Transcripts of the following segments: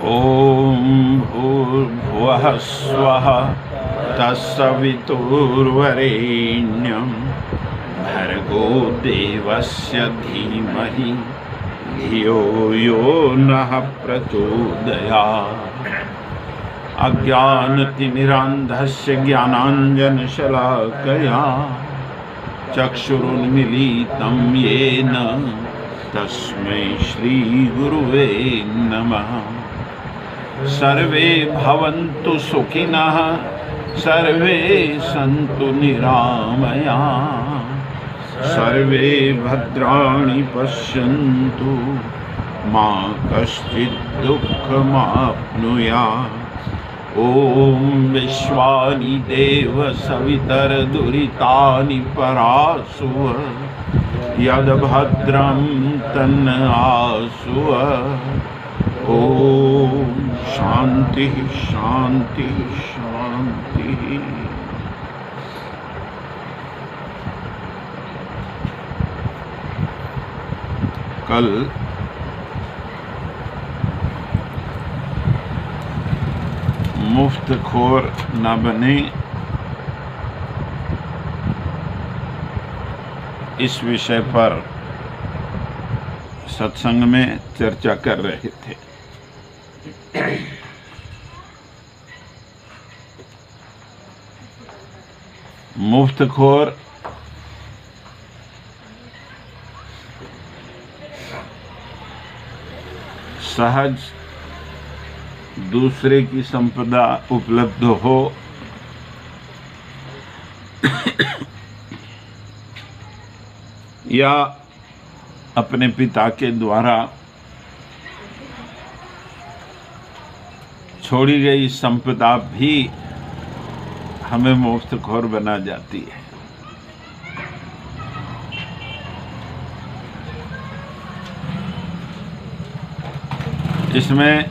ॐ भूर्भुवः स्वः तत्सवितुर्वरेण्यं भर्गो देवस्य धीमहि धियो यो नः प्रचोदयात्। अज्ञानतिमिरान्धस्य ज्ञानाञ्जनशलाकया चक्षुरुन्मीलितं येन तस्मै श्रीगुरुवे नमः। सर्वे भवन्तु सुखिनः, सर्वे सन्तु निरामयाः, सर्वे भद्राणि पश्यन्तु मा कश्चित् दुःखमाप्नुयात्। ॐ विश्वानि देव सवितर्दुरितानि परासुव यद्भद्रं तन्न आसुव। ॐ शांति शांति शांति। कल मुफ्तखोर न बने इस विषय पर सत्संग में चर्चा कर रहे थे। मुफ्तखोर सहज दूसरे की संपदा उपलब्ध हो या अपने पिता के द्वारा छोड़ी गई संपदा भी हमें मुफ्तखोर बना जाती है। इसमें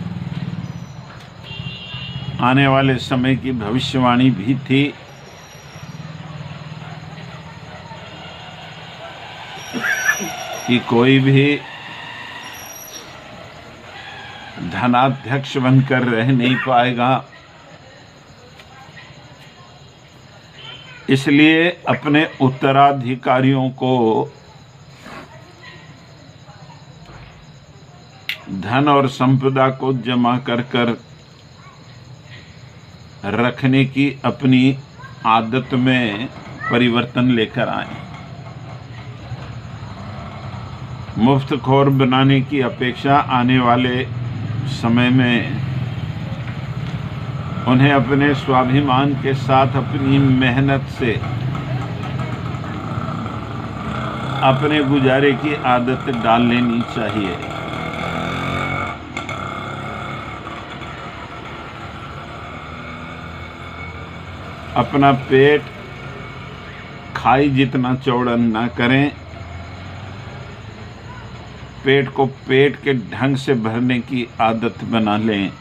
आने वाले समय की भविष्यवाणी भी थी कि कोई भी धनाध्यक्ष बनकर रह नहीं पाएगा, इसलिए अपने उत्तराधिकारियों को धन और संपदा को जमा कर कर रखने की अपनी आदत में परिवर्तन लेकर आए। मुफ्तखोर बनाने की अपेक्षा आने वाले समय में उन्हें अपने स्वाभिमान के साथ अपनी मेहनत से अपने गुजारे की आदत डाल लेनी चाहिए। अपना पेट खाई जितना चौड़ा ना करें, पेट को पेट के ढंग से भरने की आदत बना लें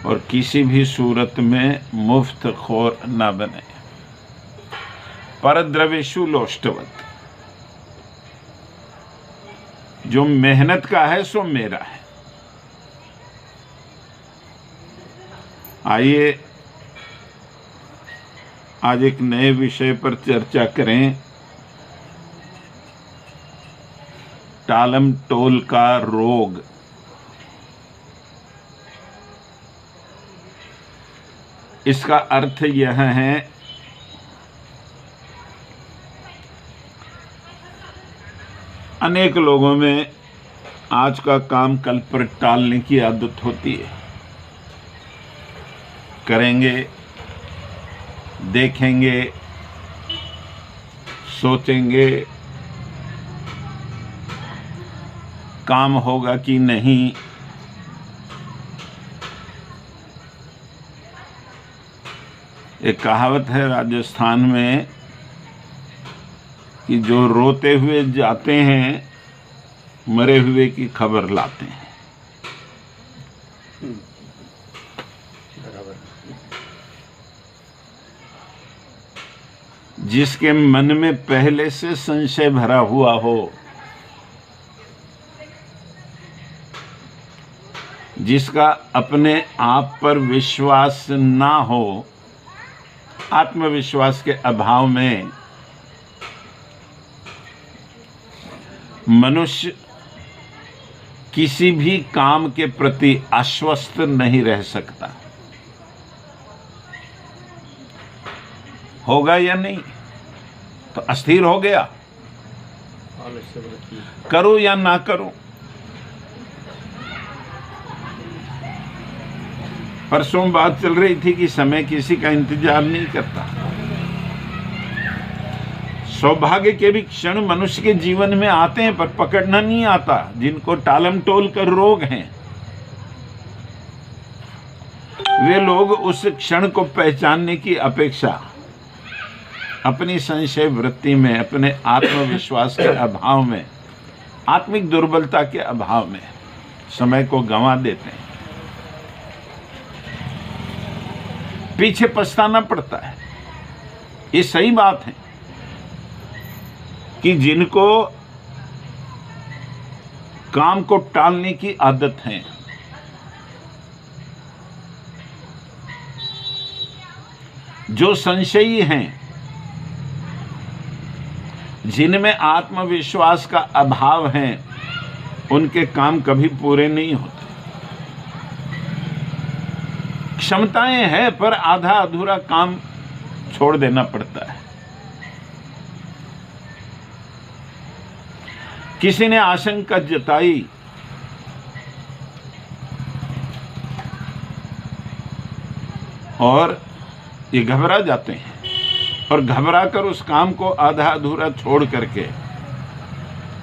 और किसी भी सूरत में मुफ्तखोर ना बने। परद्रव्येषु लोष्टवत्, जो मेहनत का है सो मेरा है। आइए आज एक नए विषय पर चर्चा करें। टालम टोल का रोग। इसका अर्थ यह है अनेक लोगों में आज का काम कल पर टालने की आदत होती है। करेंगे, देखेंगे, सोचेंगे काम होगा कि नहीं। एक कहावत है राजस्थान में कि जो रोते हुए जाते हैं मरे हुए की खबर लाते हैं। जिसके मन में पहले से संशय भरा हुआ हो जिसका अपने आप पर विश्वास ना हो, आत्मविश्वास के अभाव में मनुष्य किसी भी काम के प्रति आश्वस्त नहीं रह सकता। होगा या नहीं तो अस्थिर हो गया, करूं या ना करूं। परसों बात चल रही थी कि समय किसी का इंतजार नहीं करता। सौभाग्य के भी क्षण मनुष्य के जीवन में आते हैं, पर पकड़ना नहीं आता। जिनको टालम टोल कर रोग हैं, वे लोग उस क्षण को पहचानने की अपेक्षा अपनी संशय वृत्ति में, अपने आत्मविश्वास के अभाव में, आत्मिक दुर्बलता के अभाव में समय को गंवा देते हैं। पीछे पछताना पड़ता है। ये सही बात है कि जिनको काम को टालने की आदत है, जो संशयी हैं, जिनमें आत्मविश्वास का अभाव है, उनके काम कभी पूरे नहीं होते। क्षमताएं हैं पर आधा अधूरा काम छोड़ देना पड़ता है। किसी ने आशंका जताई और ये घबरा जाते हैं और घबराकर उस काम को आधा अधूरा छोड़ करके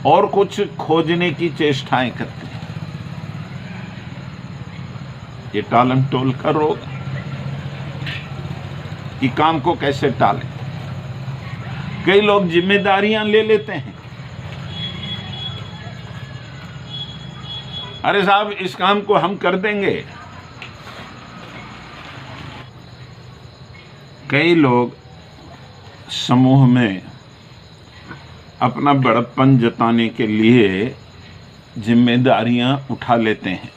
और कुछ खोजने की चेष्टाएं करते हैं। ये टालम टोल का रोग कि काम को कैसे टालें। कई लोग जिम्मेदारियां ले लेते हैं। अरे साहब, इस काम को हम कर देंगे। कई लोग समूह में अपना बड़प्पन जताने के लिए जिम्मेदारियां उठा लेते हैं।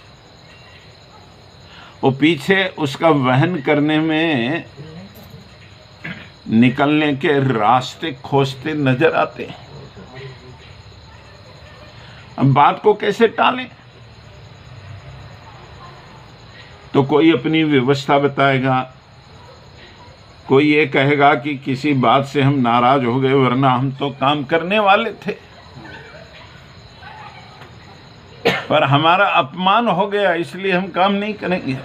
वो पीछे उसका वहन करने में निकलने के रास्ते खोजते नजर आते हैं। अब बात को कैसे टालें? तो कोई अपनी व्यवस्था बताएगा, कोई ये कहेगा कि किसी बात से हम नाराज हो गए, वरना हम तो काम करने वाले थे, पर हमारा अपमान हो गया इसलिए हम काम नहीं करेंगे।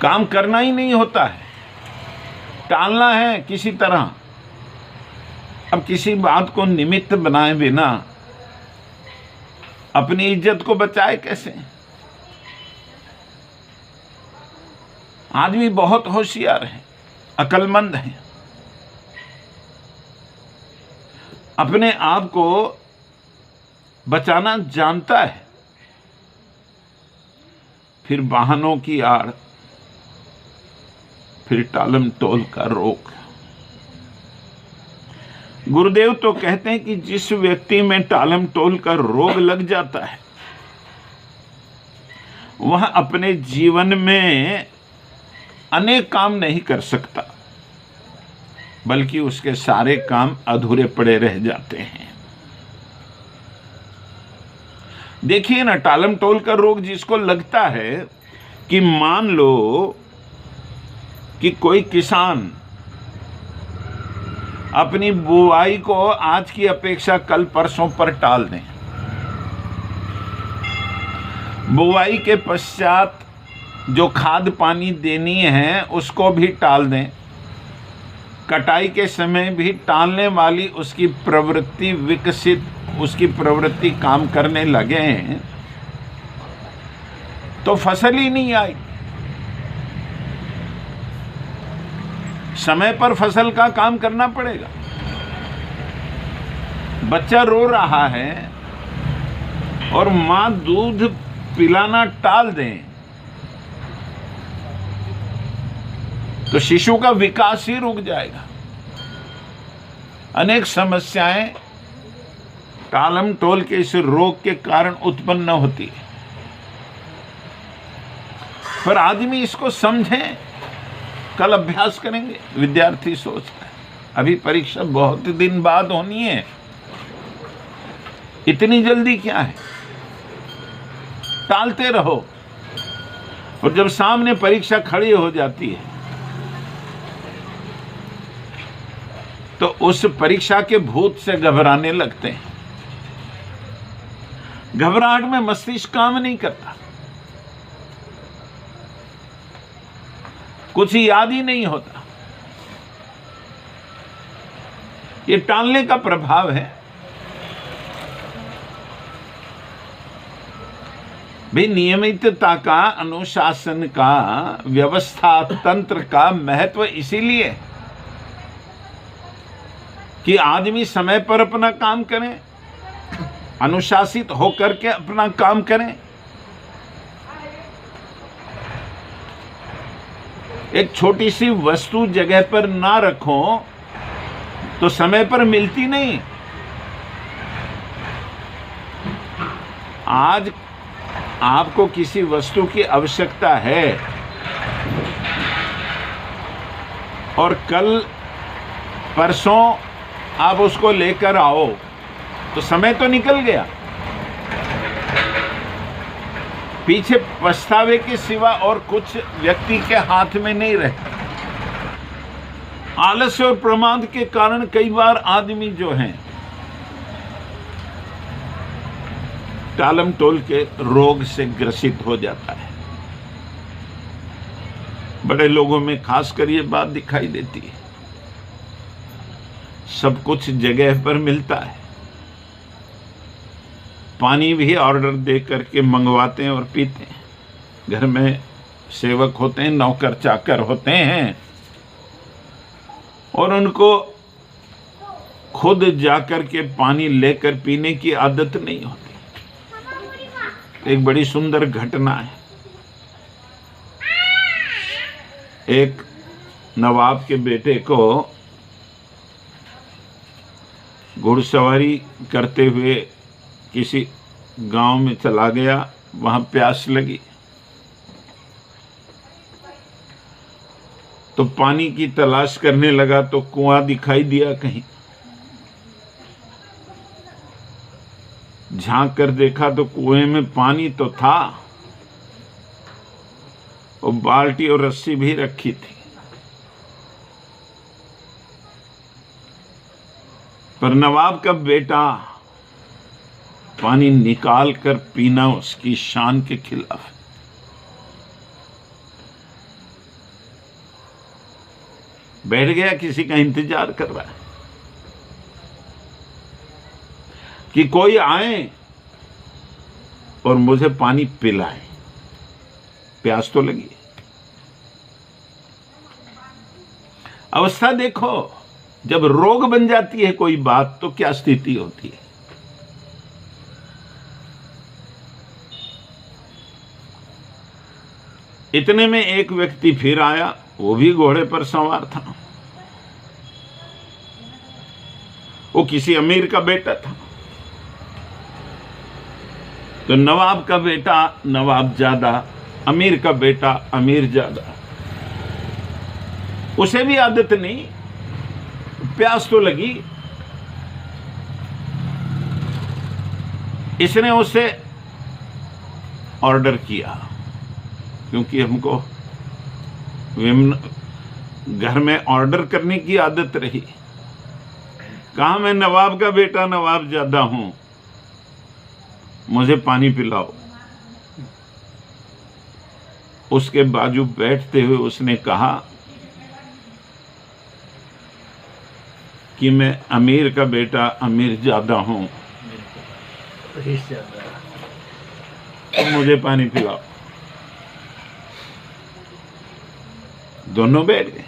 काम करना ही नहीं होता है, टालना है किसी तरह। अब किसी बात को निमित्त बनाए बिना अपनी इज्जत को बचाए कैसे? आदमी बहुत होशियार है, अक्लमंद है, अपने आप को बचाना जानता है, फिर बहानों की आड़, फिर टालम टोल का रोग। गुरुदेव तो कहते हैं कि जिस व्यक्ति में टालम टोल का रोग लग जाता है, वह अपने जीवन में अनेक काम नहीं कर सकता, बल्कि उसके सारे काम अधूरे पड़े रह जाते हैं। देखिए ना, टालम टोल का रोग जिसको लगता है कि मान लो कि कोई किसान अपनी बुआई को आज की अपेक्षा कल परसों पर टाल दें, बुआई के पश्चात जो खाद पानी देनी है उसको भी टाल दें, कटाई के समय भी टालने वाली उसकी प्रवृत्ति विकसित, उसकी प्रवृत्ति काम करने लगे, तो फसल ही नहीं आई। समय पर फसल का काम करना पड़ेगा। बच्चा रो रहा है और मां दूध पिलाना टाल दें तो शिशु का विकास ही रुक जाएगा। अनेक समस्याएं टालम टोल के इस रोग के कारण उत्पन्न होती है। पर आदमी इसको समझे, कल अभ्यास करेंगे। विद्यार्थी सोचता है अभी परीक्षा बहुत दिन बाद होनी है, इतनी जल्दी क्या है, टालते रहो। और जब सामने परीक्षा खड़ी हो जाती है तो उस परीक्षा के भूत से घबराने लगते हैं। घबराहट में मस्तिष्क काम नहीं करता, कुछ याद ही नहीं होता। ये टालने का प्रभाव है। भाई नियमितता का, अनुशासन का, व्यवस्था तंत्र का महत्व इसीलिए कि आदमी समय पर अपना काम करे, अनुशासित होकर के अपना काम करें। एक छोटी सी वस्तु जगह पर ना रखो तो समय पर मिलती नहीं। आज आपको किसी वस्तु की आवश्यकता है और कल परसों आप उसको लेकर आओ तो समय तो निकल गया, पीछे पछतावे के सिवा और कुछ व्यक्ति के हाथ में नहीं रहता। आलस्य और प्रमाद के कारण कई बार आदमी जो हैं टालम टोल के रोग से ग्रसित हो जाता है। बड़े लोगों में खासकर ये बात दिखाई देती है। सब कुछ जगह पर मिलता है, पानी भी ऑर्डर दे करके मंगवाते हैं और पीते हैं। घर में सेवक होते हैं, नौकर चाकर होते हैं और उनको खुद जाकर के पानी लेकर पीने की आदत नहीं होती। एक बड़ी सुंदर घटना है। एक नवाब के बेटे को घुड़सवारी करते हुए किसी गांव में चला गया, वहां प्यास लगी तो पानी की तलाश करने लगा तो कुआं दिखाई दिया कहीं। झांक कर देखा तो कुएं में पानी तो था और बाल्टी और रस्सी भी रखी थी, पर नवाब का बेटा पानी निकाल कर पीना उसकी शान के खिलाफ है। बैठ गया, किसी का इंतजार कर रहा है कि कोई आए और मुझे पानी पिलाए, प्यास तो लगी। अवस्था देखो, जब रोग बन जाती है कोई बात तो क्या स्थिति होती है। इतने में एक व्यक्ति फिर आया, वो भी घोड़े पर सवार था। वो किसी अमीर का बेटा था। तो नवाब का बेटा नवाबजादा, अमीर का बेटा अमीरजादा। उसे भी आदत नहीं, प्यास तो लगी। इसने उसे ऑर्डर किया, क्योंकि हमको घर में ऑर्डर करने की आदत रही। कहा मैं नवाब का बेटा नवाबजादा हूं, मुझे पानी पिलाओ। उसके बाजू बैठते हुए उसने कहा कि मैं अमीर का बेटा अमीरजादा हूं, तो मुझे पानी पिलाओ। दोनों बैठ गए,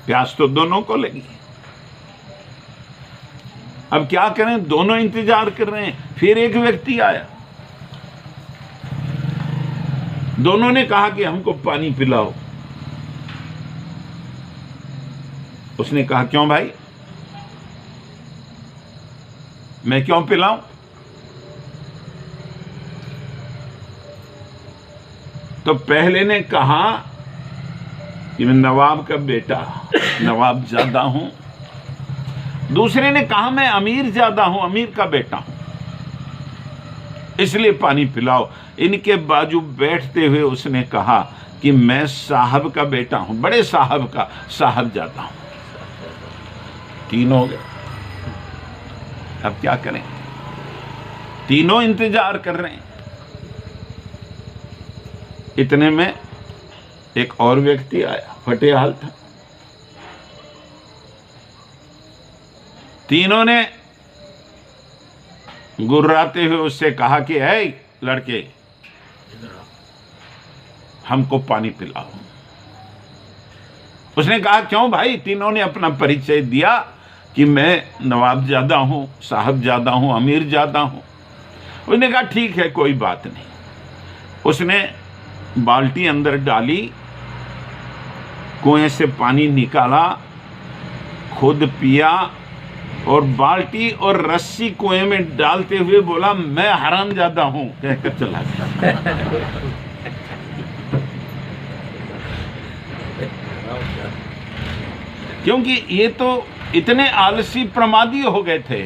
प्यास तो दोनों को लगी। अब क्या करें, दोनों इंतजार कर रहे हैं। फिर एक व्यक्ति आया, दोनों ने कहा कि हमको पानी पिलाओ। उसने कहा क्यों भाई, मैं क्यों पिलाऊं? तो पहले ने कहा कि मैं नवाब का बेटा, नवाब ज्यादा हूं। दूसरे ने कहा मैं अमीर ज्यादा हूं, अमीर का बेटा हूं, इसलिए पानी पिलाओ। इनके बाजू बैठते हुए उसने कहा कि मैं साहब का बेटा हूं, बड़े साहब का साहब ज्यादा हूं। तीनों हो गए। अब क्या करें? तीनों इंतजार कर रहे हैं। इतने में एक और व्यक्ति आया, फटेहाल था। तीनों ने गुर्राते हुए उससे कहा कि है लड़के, हमको पानी पिलाओ। उसने कहा क्यों भाई? तीनों ने अपना परिचय दिया कि मैं नवाब ज्यादा हूं, साहब ज्यादा हूं, अमीर ज्यादा हूं। उसने कहा ठीक है, कोई बात नहीं। उसने बाल्टी अंदर डाली, कुएं से पानी निकाला, खुद पिया और बाल्टी और रस्सी कुएं में डालते हुए बोला मैं हरामजादा हूं, कहकर चला गया। क्योंकि ये तो इतने आलसी प्रमादी हो गए थे,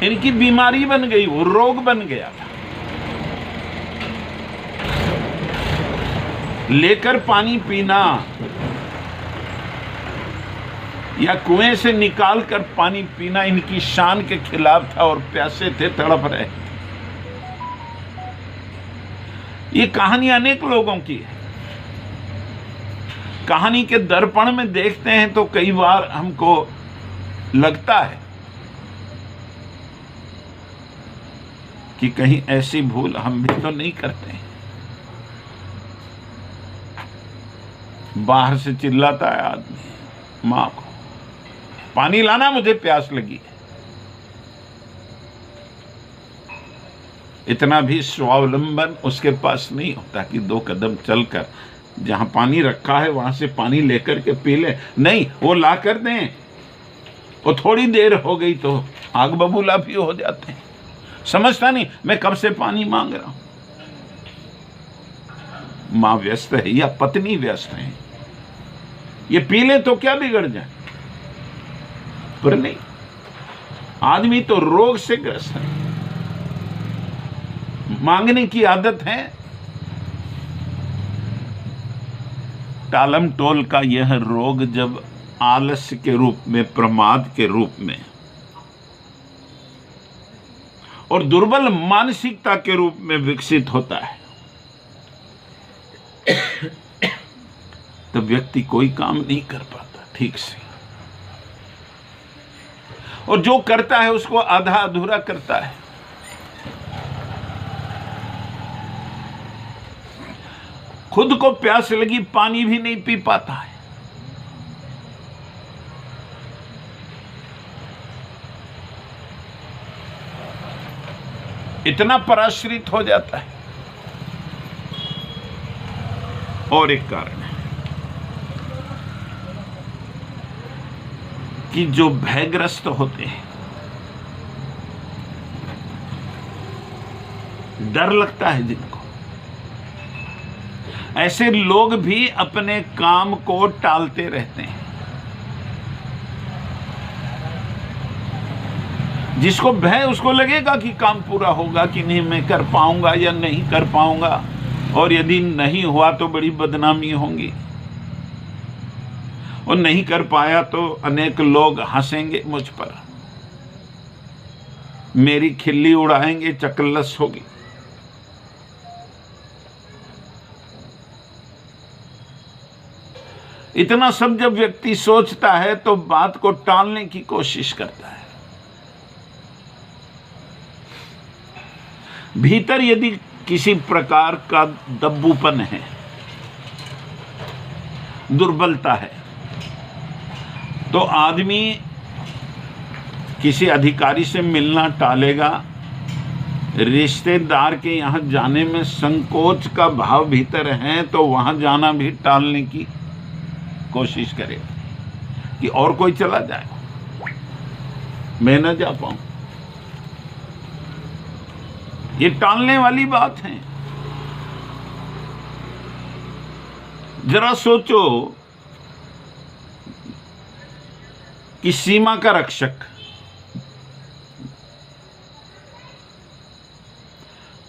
इनकी बीमारी बन गई, वो रोग बन गया था। लेकर पानी पीना या कुएं से निकालकर पानी पीना इनकी शान के खिलाफ था और प्यासे थे, तड़प रहे। ये कहानी अनेक लोगों की है। कहानी के दर्पण में देखते हैं तो कई बार हमको लगता है कि कहीं ऐसी भूल हम भी तो नहीं करते हैं। बाहर से चिल्लाता है आदमी मां को, पानी लाना, मुझे प्यास लगी है। इतना भी स्वावलंबन उसके पास नहीं होता कि 2 कदम चलकर जहां पानी रखा है वहां से पानी लेकर के पी ले। नहीं, वो ला कर दें, वो थोड़ी देर हो गई तो आग बबूला भी हो जाते हैं। समझता नहीं मैं कब से पानी मांग रहा हूं। मां व्यस्त है या पत्नी व्यस्त है, ये पी ले तो क्या बिगड़ जाए, पर नहीं, आदमी तो रोग से ग्रस्त है, मांगने की आदत है। टालम टोल का यह रोग जब आलस्य के रूप में, प्रमाद के रूप में और दुर्बल मानसिकता के रूप में विकसित होता है तो व्यक्ति कोई काम नहीं कर पाता ठीक से, और जो करता है उसको आधा अधूरा करता है। खुद को प्यास लगी, पानी भी नहीं पी पाता है। इतना पराश्रित हो जाता है। और एक कारण है कि जो भयग्रस्त होते हैं, डर लगता है जिनको, ऐसे लोग भी अपने काम को टालते रहते हैं। जिसको भय, उसको लगेगा कि काम पूरा होगा कि नहीं, मैं कर पाऊंगा या नहीं कर पाऊंगा, और यदि नहीं हुआ तो बड़ी बदनामी होगी, और नहीं कर पाया तो अनेक लोग हंसेंगे मुझ पर, मेरी खिल्ली उड़ाएंगे, चकल्लस होगी। इतना सब जब व्यक्ति सोचता है तो बात को टालने की कोशिश करता है। भीतर यदि किसी प्रकार का दब्बूपन है, दुर्बलता है, तो आदमी किसी अधिकारी से मिलना टालेगा, रिश्तेदार के यहां जाने में संकोच का भाव भीतर है तो वहां जाना भी टालने की कोशिश करेगा कि और कोई चला जाए, मैं न जा पाऊं। ये टालने वाली बात है। जरा सोचो कि सीमा का रक्षक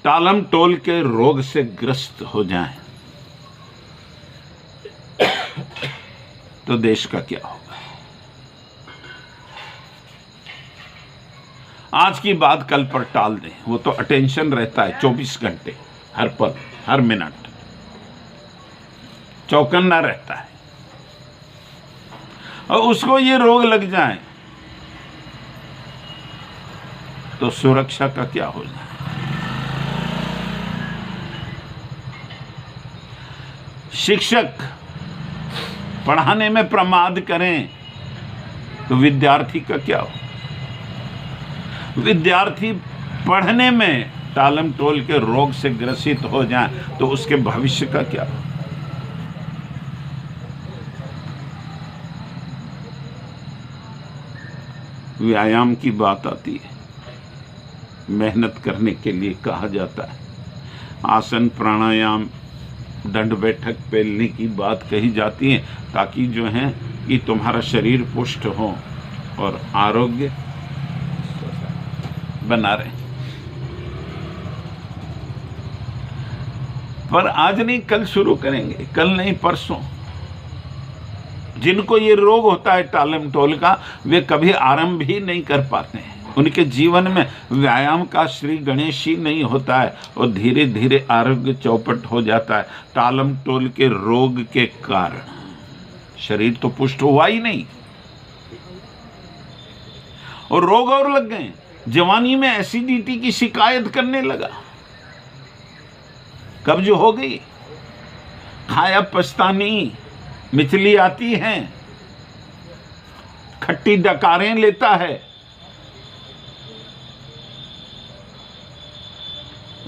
टालम टोल के रोग से ग्रस्त हो जाए तो देश का क्या होगा? आज की बात कल पर टाल दें, वो तो अटेंशन रहता है 24 घंटे, हर पल हर मिनट चौकन्ना रहता है, और उसको ये रोग लग जाए तो सुरक्षा का क्या हो जाए? शिक्षक पढ़ाने में प्रमाद करें तो विद्यार्थी का क्या हो? विद्यार्थी पढ़ने में टालम टोल के रोग से ग्रसित हो जाए तो उसके भविष्य का क्या हो? व्यायाम की बात आती है, मेहनत करने के लिए कहा जाता है, आसन प्राणायाम दंड बैठक पेलने की बात कही जाती है, ताकि जो है कि तुम्हारा शरीर पुष्ट हो और आरोग्य बना रहे। पर आज नहीं कल शुरू करेंगे, कल नहीं परसों। जिनको ये रोग होता है टालम टोल का, वे कभी आरंभ ही नहीं कर पाते हैं। उनके जीवन में व्यायाम का श्री गणेश ही नहीं होता है और धीरे धीरे आरोग्य चौपट हो जाता है टालम टोल के रोग के कारण। शरीर तो पुष्ट हुआ ही नहीं और रोग और लग गए। जवानी में एसिडिटी की शिकायत करने लगा, कब्ज हो गई, खाया पछता नहीं, मिचली आती हैं, खट्टी डकारें लेता है।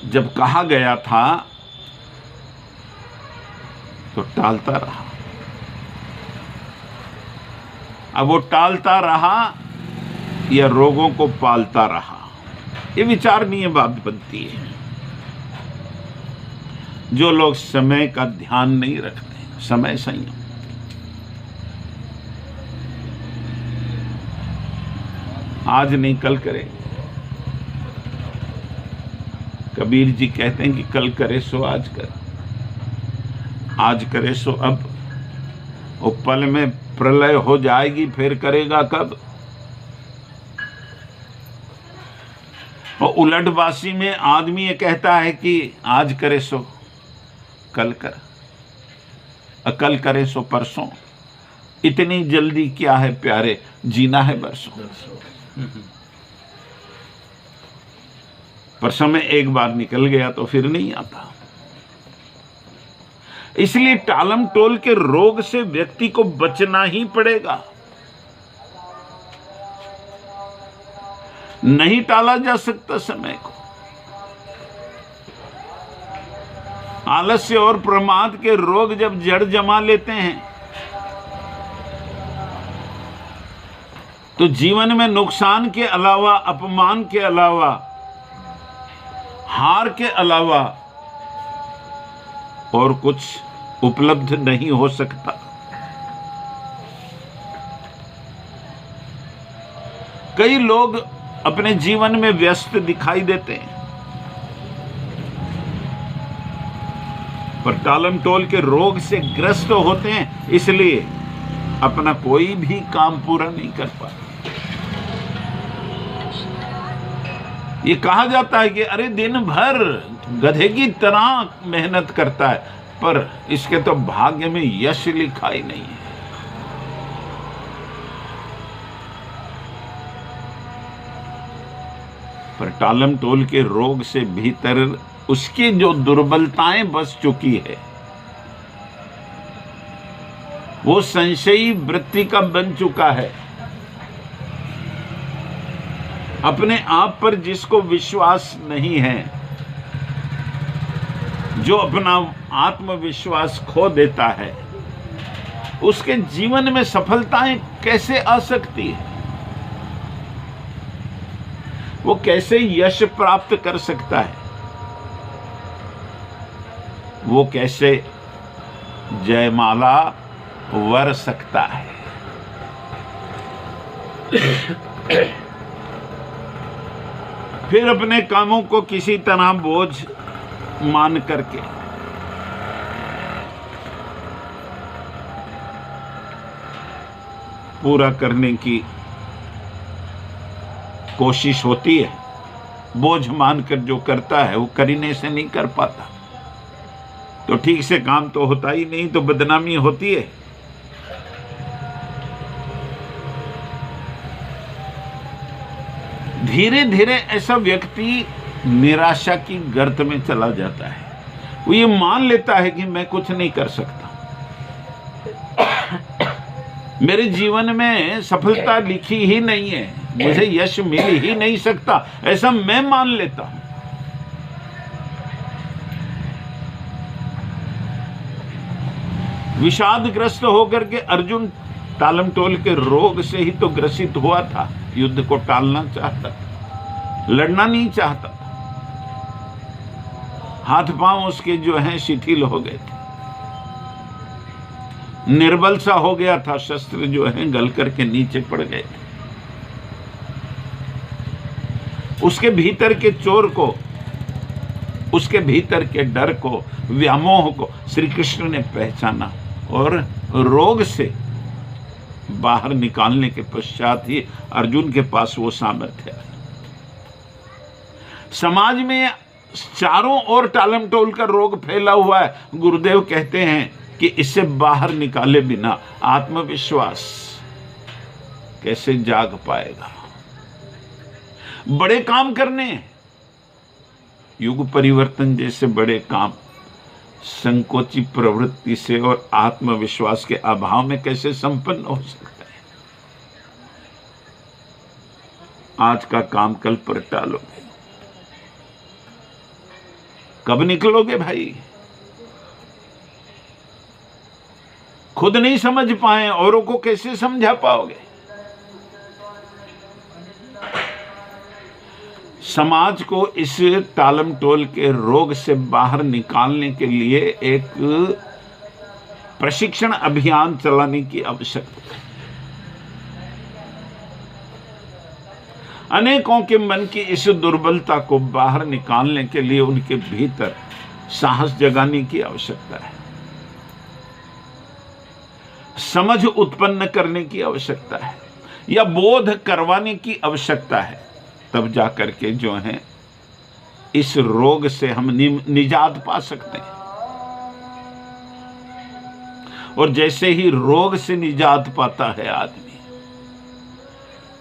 जब कहा गया था तो टालता रहा। अब वो टालता रहा या रोगों को पालता रहा, ये विचारणीय बात बनती है। जो लोग समय का ध्यान नहीं रखते, समय संयम, आज नहीं कल करें। कबीर जी कहते हैं कि कल करे सो आज कर, आज करे सो अब। वो पल में प्रलय हो जाएगी, फिर करेगा कब? और उलटवासी में आदमी ये कहता है कि आज करे सो कल कर, कल करे सो परसों। इतनी जल्दी क्या है प्यारे, जीना है बरसों। पर समय एक बार निकल गया तो फिर नहीं आता। इसलिए टालम टोल के रोग से व्यक्ति को बचना ही पड़ेगा। नहीं टाला जा सकता समय को। आलस्य और प्रमाद के रोग जब जड़ जमा लेते हैं तो जीवन में नुकसान के अलावा, अपमान के अलावा, हार के अलावा और कुछ उपलब्ध नहीं हो सकता। कई लोग अपने जीवन में व्यस्त दिखाई देते हैं, पर टालम टोल के रोग से ग्रस्त होते हैं, इसलिए अपना कोई भी काम पूरा नहीं कर पाते। ये कहा जाता है कि अरे दिन भर गधे की तरह मेहनत करता है, पर इसके तो भाग्य में यश लिखा ही नहीं है। पर टालम टोल के रोग से भीतर उसकी जो दुर्बलताएं बस चुकी है, वो संशयी वृत्ति का बन चुका है। अपने आप पर जिसको विश्वास नहीं है, जो अपना आत्मविश्वास खो देता है, उसके जीवन में सफलताएं कैसे आ सकती है? वो कैसे यश प्राप्त कर सकता है? वो कैसे जयमाला वर सकता है। फिर अपने कामों को किसी तरह बोझ मान करके पूरा करने की कोशिश होती है। बोझ मानकर जो करता है वो करने से नहीं कर पाता, तो ठीक से काम तो होता ही नहीं, तो बदनामी होती है। धीरे धीरे ऐसा व्यक्ति निराशा की गर्त में चला जाता है। वो ये मान लेता है कि मैं कुछ नहीं कर सकता, मेरे जीवन में सफलता लिखी ही नहीं है, मुझे यश मिल ही नहीं सकता, ऐसा मैं मान लेता हूं। विषादग्रस्त होकर के अर्जुन टालमटोल के रोग से ही तो ग्रसित हुआ था। युद्ध को टालना चाहता था, लड़ना नहीं चाहता था। हाथ पांव उसके जो हैं शिथिल हो गए थे, निर्बल सा हो गया था, शस्त्र जो हैं गल करके नीचे पड़ गए थे। उसके भीतर के चोर को, उसके भीतर के डर को, व्यामोह को श्री कृष्ण ने पहचाना और रोग से बाहर निकालने के पश्चात ही अर्जुन के पास वो सामर्थ्य है। समाज में चारों ओर टालमटोल का रोग फैला हुआ है। गुरुदेव कहते हैं कि इससे बाहर निकाले बिना आत्मविश्वास कैसे जाग पाएगा। बड़े काम करने, युग परिवर्तन जैसे बड़े काम संकोची प्रवृत्ति से और आत्मविश्वास के अभाव में कैसे संपन्न हो सकता है। आज का काम कल पर टालोगे, कब निकलोगे भाई? खुद नहीं समझ पाए, औरों को कैसे समझा पाओगे? समाज को इस टालमटोल के रोग से बाहर निकालने के लिए एक प्रशिक्षण अभियान चलाने की आवश्यकता है। अनेकों के मन की इस दुर्बलता को बाहर निकालने के लिए उनके भीतर साहस जगाने की आवश्यकता है, समझ उत्पन्न करने की आवश्यकता है, या बोध करवाने की आवश्यकता है। तब जाकर के जो है इस रोग से हम निजात पा सकते हैं। और जैसे ही रोग से निजात पाता है आदमी,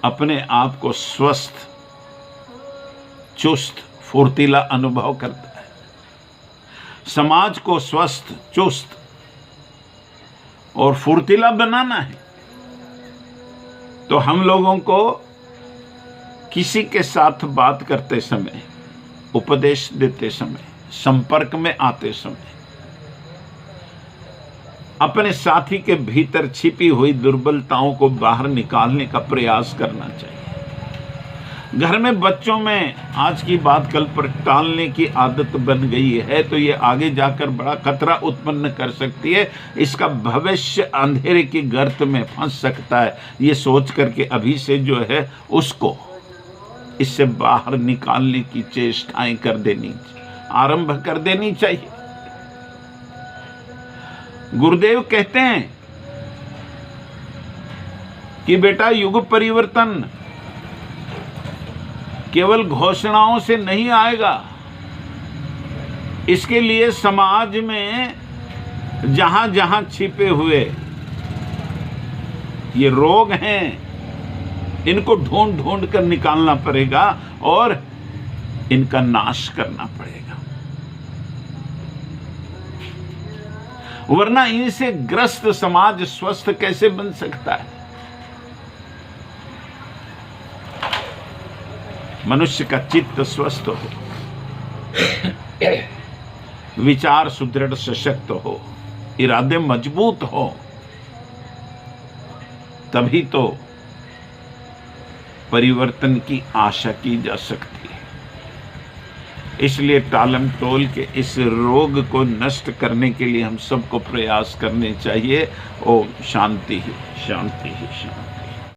अपने आप को स्वस्थ, चुस्त, फुर्तीला अनुभव करता है। समाज को स्वस्थ, चुस्त और फुर्तीला बनाना है तो हम लोगों को किसी के साथ बात करते समय, उपदेश देते समय, संपर्क में आते समय अपने साथी के भीतर छिपी हुई दुर्बलताओं को बाहर निकालने का प्रयास करना चाहिए। घर में बच्चों में आज की बात कल पर टालने की आदत बन गई है तो ये आगे जाकर बड़ा खतरा उत्पन्न कर सकती है। इसका भविष्य अंधेरे की गर्त में फंस सकता है। ये सोच करके अभी से जो है उसको इससे बाहर निकालने की चेष्टाएं कर देनी, आरंभ कर देनी चाहिए। गुरुदेव कहते हैं कि बेटा, युग परिवर्तन केवल घोषणाओं से नहीं आएगा। इसके लिए समाज में जहां जहां छिपे हुए ये रोग हैं, इनको ढूंढ ढूंढ कर निकालना पड़ेगा और इनका नाश करना पड़ेगा, वरना इनसे ग्रस्त समाज स्वस्थ कैसे बन सकता है। मनुष्य का चित्त स्वस्थ हो, विचार सुदृढ़ सशक्त हो, इरादे मजबूत हो, तभी तो परिवर्तन की आशा की जा सकती है। इसलिए टालम टोल के इस रोग को नष्ट करने के लिए हम सबको प्रयास करने चाहिए। ओम शांति ही शांति ही शांति।